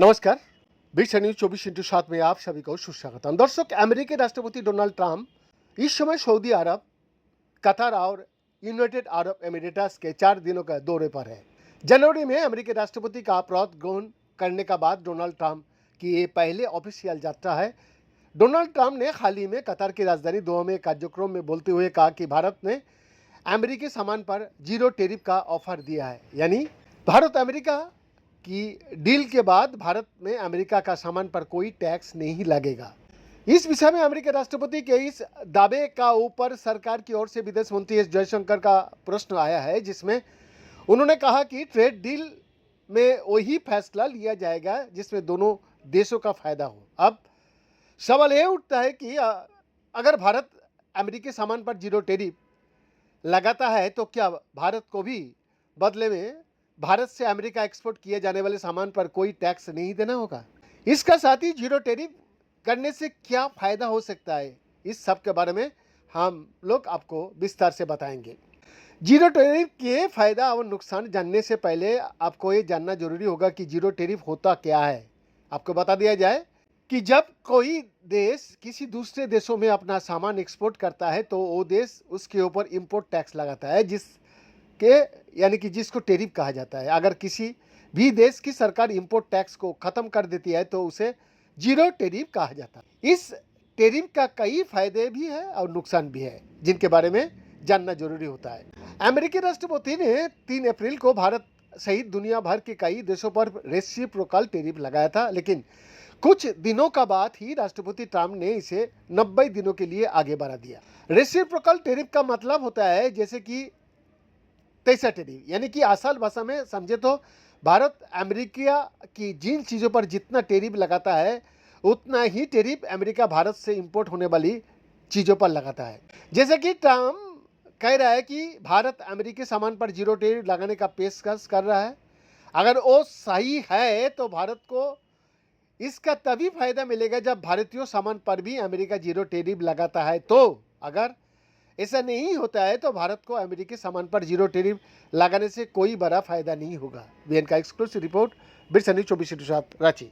नमस्कार। बीच न्यूज 24/7 में आप सभी को सुस्वागतम। दर्शक, अमेरिकी राष्ट्रपति डोनाल्ड ट्रंप इस समय सऊदी अरब, कतर और यूनाइटेड अरब एमिरेट्स के 4 दिनों का दौरे पर है। जनवरी में अमेरिकी राष्ट्रपति का पद ग्रहण करने के बाद डोनाल्ड ट्रंप की ये पहले ऑफिशियल यात्रा है। डोनाल्ड ट्रंप ने हाल ही में कतर की राजधानी दोहा में कार्यक्रम में बोलते हुए कहा कि भारत ने अमेरिकी सामान पर जीरो टैरिफ का ऑफर दिया है। यानी भारत अमेरिका कि डील के बाद भारत में अमेरिका का सामान पर कोई टैक्स नहीं लगेगा। इस विषय में अमेरिकी राष्ट्रपति के इस दावे का ऊपर सरकार की ओर से विदेश मंत्री एस जयशंकर का प्रश्न आया है, जिसमें उन्होंने कहा कि ट्रेड डील में वही फैसला लिया जाएगा जिसमें दोनों देशों का फायदा हो। अब सवाल यह उठता है कि अगर भारत अमेरिकी सामान पर जीरो टैरिफ लगाता है तो क्या भारत को भी बदले में भारत से अमेरिका एक्सपोर्ट किए जाने वाले सामान पर कोई टैक्स नहीं देना होगा? इसका साथ ही जीरो टैरिफ करने से क्या फायदा हो सकता है, इस सब के बारे में हम लोग आपको विस्तार से बताएंगे। जीरो टैरिफ के फायदा और नुकसान जानने से पहले आपको ये जानना जरूरी होगा कि जीरो टैरिफ होता क्या है। आपको बता दिया जाए कि जब कोई देश किसी दूसरे देशों में अपना सामान एक्सपोर्ट करता है तो वो देश उसके ऊपर इंपोर्ट टैक्स लगाता है, यानी कि जिसको टैरिफ कहा जाता है। अगर किसी भी देश की सरकार इंपोर्ट टैक्स को खत्म कर देती है तो उसे जीरो टैरिफ कहा जाता है। इस टैरिफ का कई फायदे भी है और नुकसान भी है, जिनके बारे में जानना जरूरी होता है। अमेरिकी राष्ट्रपति ने 3 अप्रैल को भारत सहित दुनिया भर के कई देशों पर रेसिप्रोकल टैरिफ लगाया था, लेकिन कुछ दिनों का बाद ही राष्ट्रपति ट्रंप ने इसे 90 दिनों के लिए आगे बढ़ा दिया। रेसिप्रोकल टैरिफ का मतलब होता है जैसे कि तैसा टैरिफ, यानी कि आसान भाषा में समझे तो भारत अमेरिका की जिन चीज़ों पर जितना टैरिफ लगाता है उतना ही टैरिफ अमेरिका भारत से इंपोर्ट होने वाली चीज़ों पर लगाता है। जैसे कि ट्रंप कह रहा है कि भारत अमेरिकी सामान पर जीरो टैरिफ लगाने का पेशकश कर रहा है। अगर वो सही है तो भारत को इसका तभी फायदा मिलेगा जब भारतीय सामान पर भी अमेरिका जीरो टैरिफ लगाता है। तो अगर ऐसा नहीं होता है तो भारत को अमेरिकी सामान पर जीरो टैरिफ लगाने से कोई बड़ा फायदा नहीं होगा। बीएन का exclusive report, Birsa news 24/7 Ranchi.